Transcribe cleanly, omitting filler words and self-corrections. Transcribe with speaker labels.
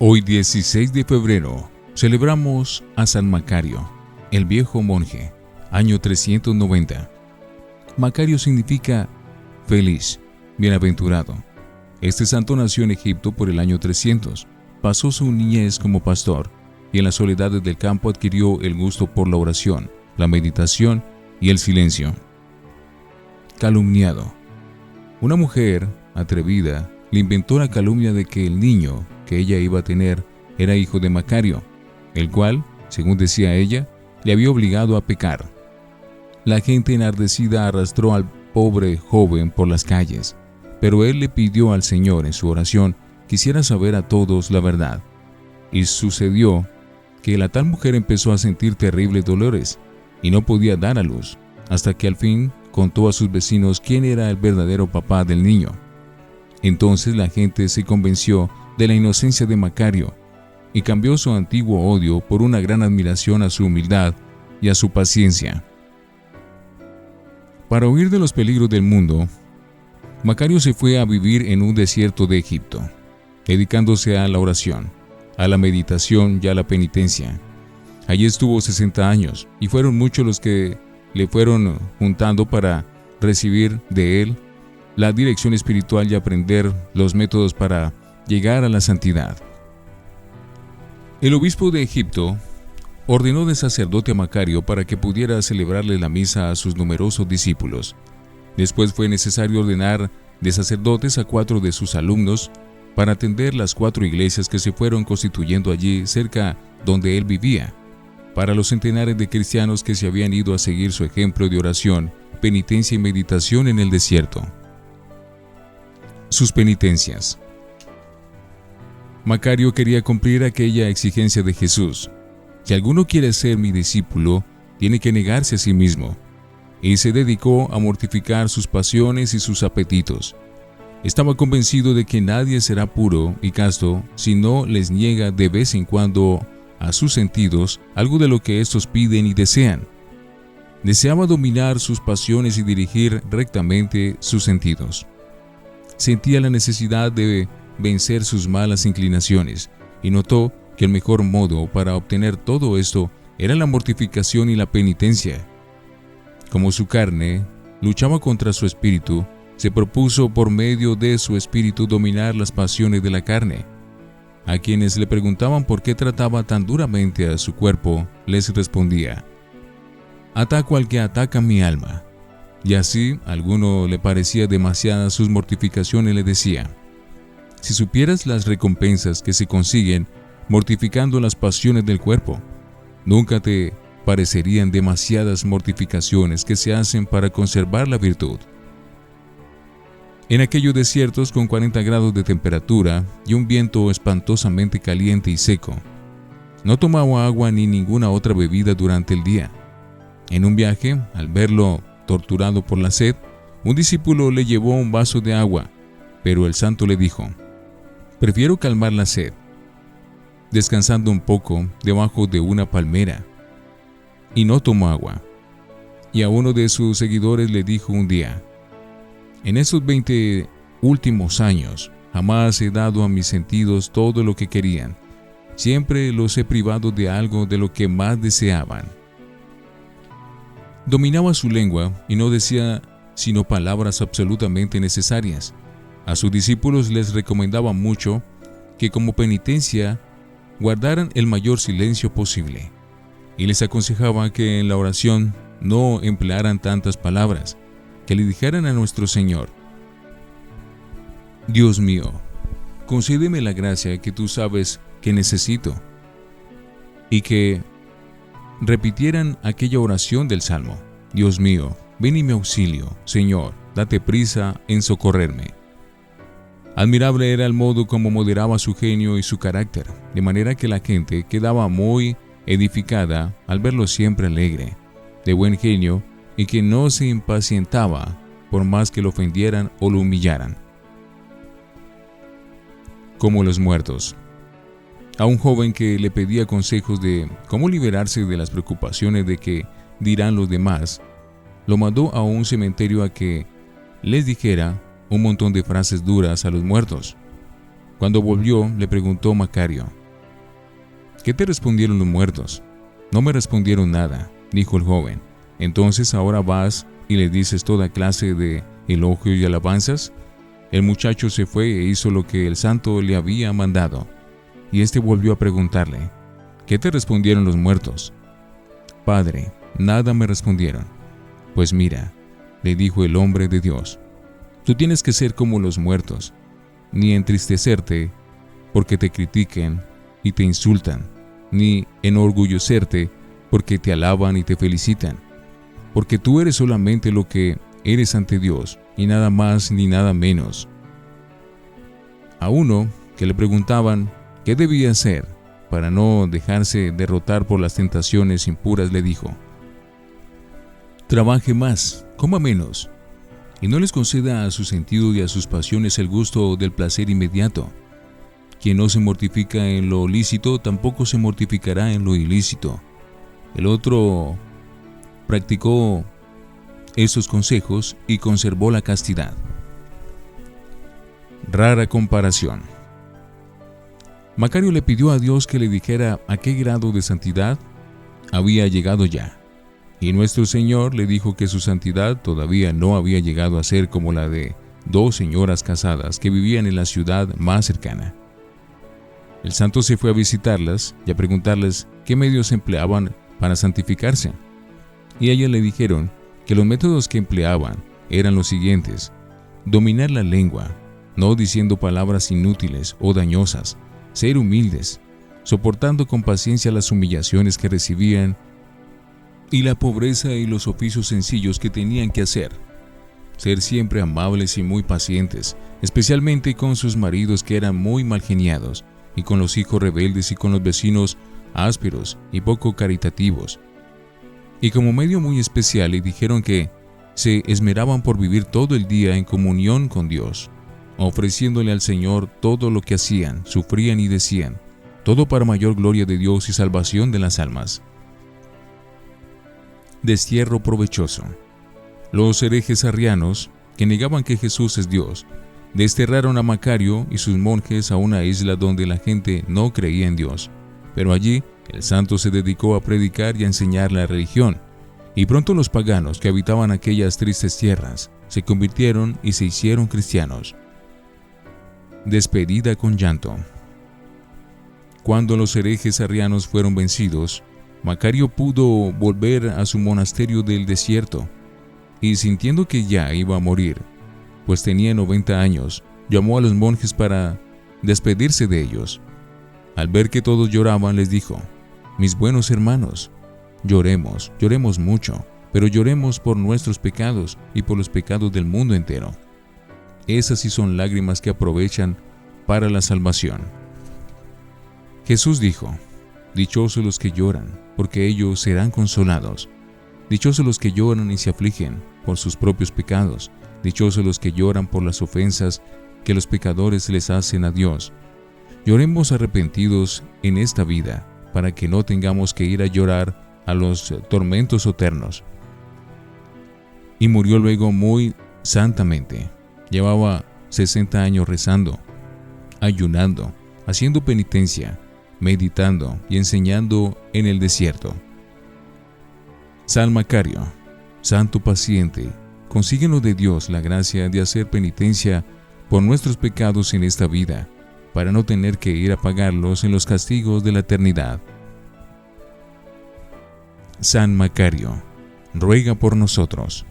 Speaker 1: Hoy 16 de febrero celebramos a San Macario, el viejo monje, año 390. Macario significa feliz, bienaventurado. Este santo nació en Egipto por el año 300. Pasó su niñez como pastor y en las soledades del campo adquirió el gusto por la oración, la meditación y el silencio. Calumniado. Una mujer atrevida le inventó la calumnia de que el niño que ella iba a tener era hijo de Macario, el cual, según decía ella, le había obligado a pecar. La gente enardecida arrastró al pobre joven por las calles, pero él le pidió al Señor en su oración que hiciera saber a todos la verdad. Y sucedió que la tal mujer empezó a sentir terribles dolores y no podía dar a luz, hasta que al fin contó a sus vecinos quién era el verdadero papá del niño. Entonces la gente se convenció de la inocencia de Macario y cambió su antiguo odio por una gran admiración a su humildad y a su paciencia. Para huir de los peligros del mundo, Macario se fue a vivir en un desierto de Egipto, dedicándose a la oración, a la meditación y a la penitencia. Allí estuvo 60 años y fueron muchos los que le fueron juntando para recibir de él la dirección espiritual y aprender los métodos para llegar a la santidad. El obispo de Egipto ordenó de sacerdote a Macario para que pudiera celebrarle la misa a sus numerosos discípulos. Después fue necesario ordenar de sacerdotes a 4 de sus alumnos para atender las 4 iglesias que se fueron constituyendo allí cerca donde él vivía, para los centenares de cristianos que se habían ido a seguir su ejemplo de oración, penitencia y meditación en el desierto. Sus penitencias. Macario quería cumplir aquella exigencia de Jesús: si alguno quiere ser mi discípulo, tiene que negarse a sí mismo, y se dedicó a mortificar sus pasiones y sus apetitos. Estaba convencido de que nadie será puro y casto si no les niega de vez en cuando a sus sentidos algo de lo que éstos piden y desean. Deseaba dominar sus pasiones y dirigir rectamente sus sentidos. Sentía la necesidad de vencer sus malas inclinaciones y notó que el mejor modo para obtener todo esto era la mortificación y la penitencia. Como su carne luchaba contra su espíritu, se propuso por medio de su espíritu dominar las pasiones de la carne. A quienes le preguntaban por qué trataba tan duramente a su cuerpo, les respondía: ataco al que ataca mi alma. Y así, a alguno le parecía demasiadas sus mortificaciones, le decía: si supieras las recompensas que se consiguen mortificando las pasiones del cuerpo, nunca te parecerían demasiadas mortificaciones que se hacen para conservar la virtud. En aquellos desiertos con 40 grados de temperatura y un viento espantosamente caliente y seco, no tomaba agua ni ninguna otra bebida durante el día. En un viaje, al verlo torturado por la sed, un discípulo le llevó un vaso de agua, pero el santo le dijo: prefiero calmar la sed descansando un poco debajo de una palmera. Y no tomó agua. Y a uno de sus seguidores le dijo un día: en esos 20 últimos años jamás he dado a mis sentidos todo lo que querían. Siempre los he privado de algo de lo que más deseaban. Dominaba su lengua y no decía sino palabras absolutamente necesarias. A sus discípulos les recomendaba mucho que como penitencia guardaran el mayor silencio posible, y les aconsejaba que en la oración no emplearan tantas palabras, que le dijeran a nuestro Señor: Dios mío, concédeme la gracia que tú sabes que necesito, y que repitieran aquella oración del Salmo: Dios mío, ven en mi auxilio, Señor, date prisa en socorrerme. Admirable era el modo como moderaba su genio y su carácter, de manera que la gente quedaba muy edificada al verlo siempre alegre, de buen genio y que no se impacientaba por más que lo ofendieran o lo humillaran. Como los muertos. A un joven que le pedía consejos de cómo liberarse de las preocupaciones de que dirán los demás, lo mandó a un cementerio a que les dijera un montón de frases duras a los muertos. Cuando volvió, le preguntó Macario: ¿qué te respondieron los muertos? No me respondieron nada, dijo el joven. Entonces ahora vas y le dices toda clase de elogios y alabanzas. El muchacho se fue e hizo lo que el santo le había mandado. Y éste volvió a preguntarle: ¿qué te respondieron los muertos? Padre, nada me respondieron. Pues mira, le dijo el hombre de Dios, tú tienes que ser como los muertos, ni entristecerte porque te critiquen y te insultan, ni enorgullecerte porque te alaban y te felicitan, porque tú eres solamente lo que eres ante Dios, y nada más ni nada menos. A uno que le preguntaban qué debía hacer para no dejarse derrotar por las tentaciones impuras, le dijo: trabaje más, coma menos, y no les conceda a su sentido y a sus pasiones el gusto del placer inmediato. Quien no se mortifica en lo lícito, tampoco se mortificará en lo ilícito. El otro practicó estos consejos y conservó la castidad. Rara comparación. Macario le pidió a Dios que le dijera a qué grado de santidad había llegado ya, y nuestro Señor le dijo que su santidad todavía no había llegado a ser como la de dos señoras casadas que vivían en la ciudad más cercana. El santo se fue a visitarlas y a preguntarles qué medios empleaban para santificarse, y ellas le dijeron que los métodos que empleaban eran los siguientes: dominar la lengua, no diciendo palabras inútiles o dañosas, ser humildes, soportando con paciencia las humillaciones que recibían y la pobreza y los oficios sencillos que tenían que hacer, ser siempre amables y muy pacientes, especialmente con sus maridos que eran muy malgeniados, y con los hijos rebeldes y con los vecinos ásperos y poco caritativos. Y como medio muy especial le dijeron que se esmeraban por vivir todo el día en comunión con Dios, ofreciéndole al Señor todo lo que hacían, sufrían y decían, todo para mayor gloria de Dios y salvación de las almas. Destierro provechoso. Los herejes arrianos, que negaban que Jesús es Dios, desterraron a Macario y sus monjes a una isla donde la gente no creía en Dios. Pero allí el santo se dedicó a predicar y a enseñar la religión, y pronto los paganos que habitaban aquellas tristes tierras se convirtieron y se hicieron cristianos. Despedida con llanto. Cuando los herejes arrianos fueron vencidos, Macario pudo volver a su monasterio del desierto, y sintiendo que ya iba a morir, pues tenía 90 años, llamó a los monjes para despedirse de ellos. Al ver que todos lloraban, les dijo: mis buenos hermanos, lloremos mucho, pero lloremos por nuestros pecados y por los pecados del mundo entero. Esas sí son lágrimas que aprovechan para la salvación. Jesús dijo: dichosos los que lloran, porque ellos serán consolados. Dichosos los que lloran y se afligen por sus propios pecados. Dichosos los que lloran por las ofensas que los pecadores les hacen a Dios. Lloremos arrepentidos en esta vida, para que no tengamos que ir a llorar a los tormentos eternos. Y murió luego muy santamente. Llevaba 60 años rezando, ayunando, haciendo penitencia, meditando y enseñando en el desierto. San Macario, santo paciente, consíguenos de Dios la gracia de hacer penitencia por nuestros pecados en esta vida, para no tener que ir a pagarlos en los castigos de la eternidad. San Macario, ruega por nosotros.